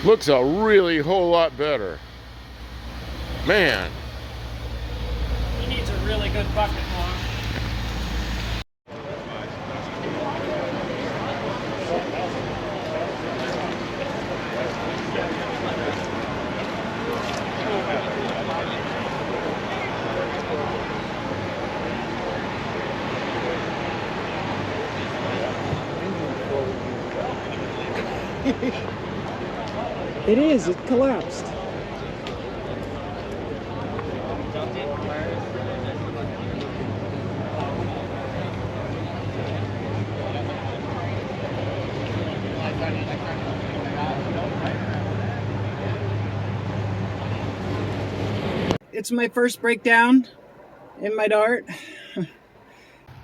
Looks a really whole lot better. Man. He needs a really good bucket more. It is, it collapsed. It's my first breakdown in my Dart.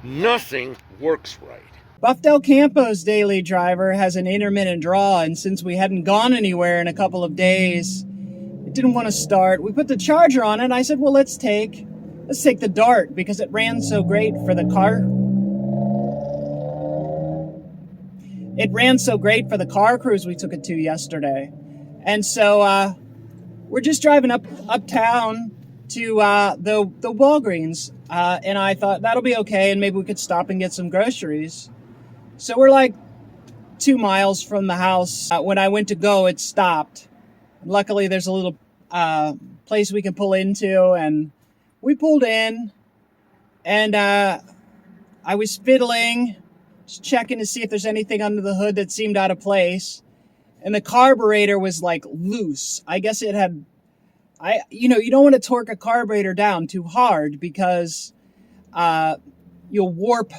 Nothing works right. Buffdale Campo's daily driver has an intermittent draw, and since we hadn't gone anywhere in a couple of days, it didn't want to start. We put the charger on it, and I said, well, let's take the Dart, because it ran so great for the car. It ran so great for the car cruise we took it to yesterday. And so we're just driving uptown to the Walgreens, and I thought that'll be okay, and maybe we could stop and get some groceries. So we're like 2 miles from the house. When I went to go, it stopped. Luckily, there's a little place we can pull into, and we pulled in, and I was fiddling, just checking to see if there's anything under the hood that seemed out of place, and the carburetor was like loose. I guess it had, you don't want to torque a carburetor down too hard because you'll warp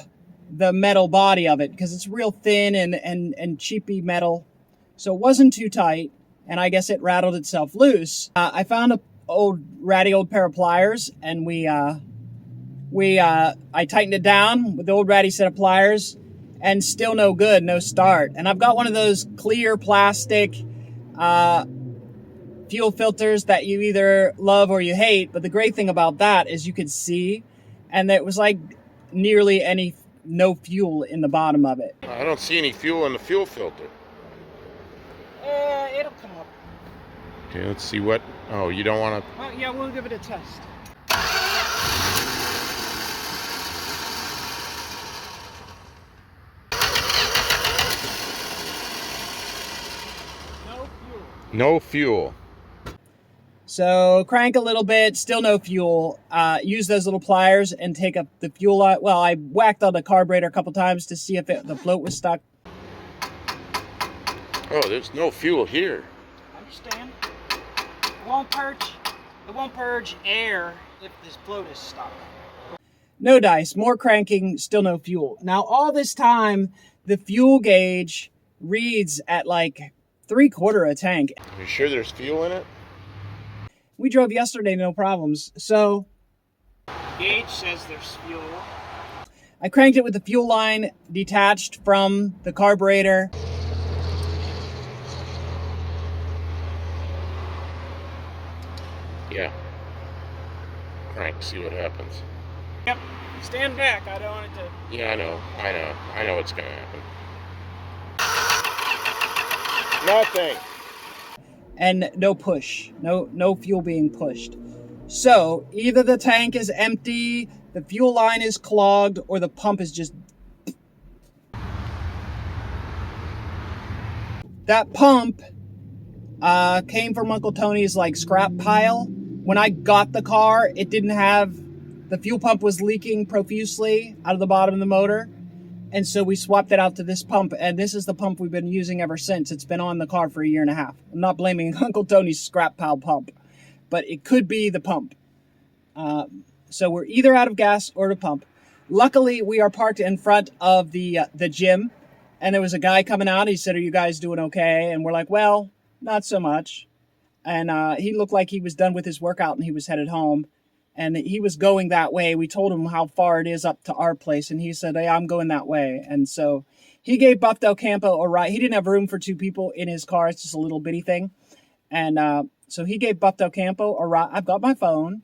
the metal body of it, because it's real thin and cheapy metal. So it wasn't too tight, and I guess it rattled itself loose. I found a ratty old pair of pliers, and I tightened it down with the old ratty set of pliers, and still no good, no start. And I've got one of those clear plastic fuel filters that you either love or you hate, but the great thing about that is you could see, and it was like nearly no fuel in the bottom of it. I don't see any fuel in the fuel filter. It'll come up. Okay, let's see what... Oh, you don't want to... Well, yeah, we'll give it a test. No fuel. No fuel. So crank a little bit, still no fuel. Use those little pliers and take up the fuel out. Well, I whacked on the carburetor a couple times to see if the float was stuck. Oh, there's no fuel here. I understand. It won't purge air if this float is stuck. No dice, more cranking, still no fuel. Now, all this time, the fuel gauge reads at like 3/4 a tank. Are you sure there's fuel in it? We drove yesterday, no problems. So Gauge says there's fuel. I cranked it with the fuel line detached from the carburetor. Yeah. Crank, see what happens. Yep. Stand back. I don't want it to... Yeah, I know what's gonna happen. Nothing. And no push, no fuel being pushed. So either the tank is empty, the fuel line is clogged, or the pump is just... That pump came from Uncle Tony's like scrap pile. When I got the car, it didn't have... The fuel pump was leaking profusely out of the bottom of the motor. And so we swapped it out to this pump, and this is the pump we've been using ever since. It's been on the car for 1.5 years. I'm not blaming Uncle Tony's scrap pile pump, but it could be the pump. So we're either out of gas or the pump. Luckily, we are parked in front of the gym, and there was a guy coming out. He said, "Are you guys doing okay?" And we're like, "Well, not so much." And he looked like he was done with his workout, and he was headed home. And he was going that way. We told him how far it is up to our place, and he said, "Hey, I'm going that way." And so he gave Buffdale Campo a ride. He didn't have room for 2 people in his car. It's just a little bitty thing. And so he gave Buffdale Campo a ride. I've got my phone,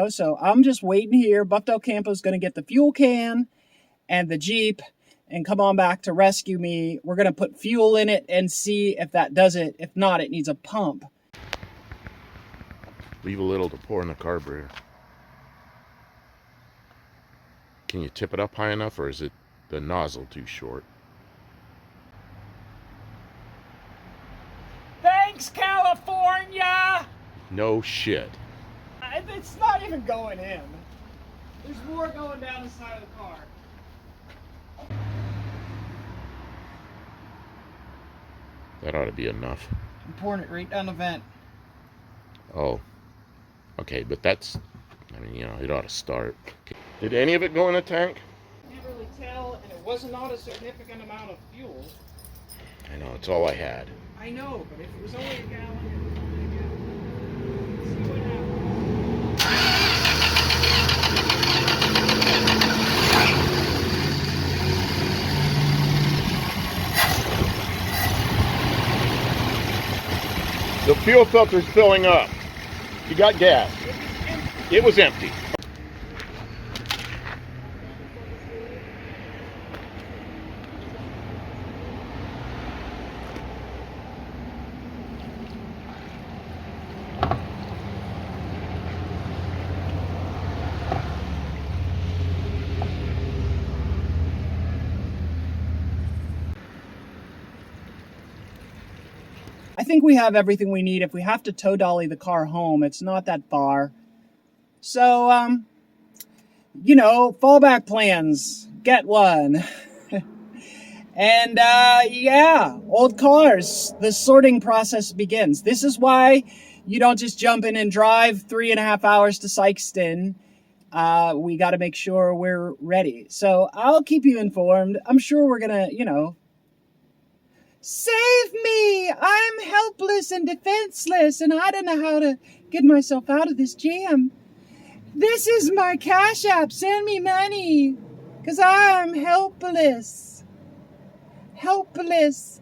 so I'm just waiting here. Buffdale Campo's going to get the fuel can and the Jeep, and come on back to rescue me. We're going to put fuel in it and see if that does it. If not, it needs a pump. Leave a little to pour in the carburetor. Can you tip it up high enough, or is it the nozzle too short? Thanks, California! No shit. It's not even going in. There's more going down the side of the car. That ought to be enough. I'm pouring it right down the vent. Oh. Okay, but that's, I mean, you know, it ought to start. Did any of it go in the tank? Can't really tell, and it was not a significant amount of fuel. I know, it's all I had. I know, but if it was only a gallon, it was only a gallon. Let's see what happens. The fuel filter's filling up. You got gas. It was empty. I think we have everything we need. If we have to tow dolly the car home, it's not that far. So, you know, fallback plans. Get one. And, yeah, old cars. The sorting process begins. This is why you don't just jump in and drive 3.5 hours to Sykeston. We got to make sure we're ready. So I'll keep you informed. I'm sure we're going to, you know, save me! I'm helpless and defenseless, and I don't know how to get myself out of this jam. This is my Cash App. Send me money, because I'm helpless. Helpless.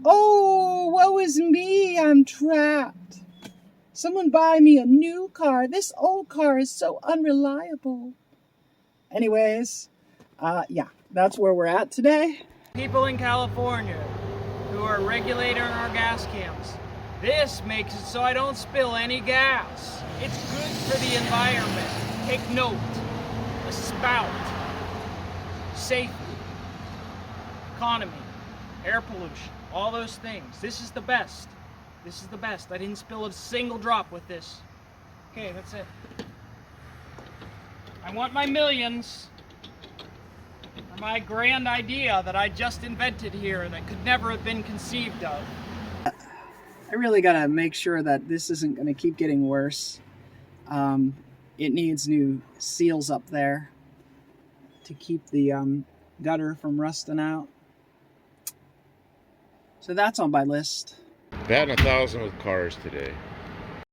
Oh, woe is me. I'm trapped. Someone buy me a new car. This old car is so unreliable. Anyways, yeah, that's where we're at today. People in California who are regulating our gas cans. This makes it so I don't spill any gas. It's good for the environment. Take note. A spout. Safety. Economy. Air pollution. All those things. This is the best. This is the best. I didn't spill a single drop with this. Okay, that's it. I want my millions. For my grand idea that I just invented here that could never have been conceived of. I really gotta make sure that this isn't gonna keep getting worse. It needs new seals up there to keep the gutter from rusting out. So that's on my list. Batting 1,000 with cars today.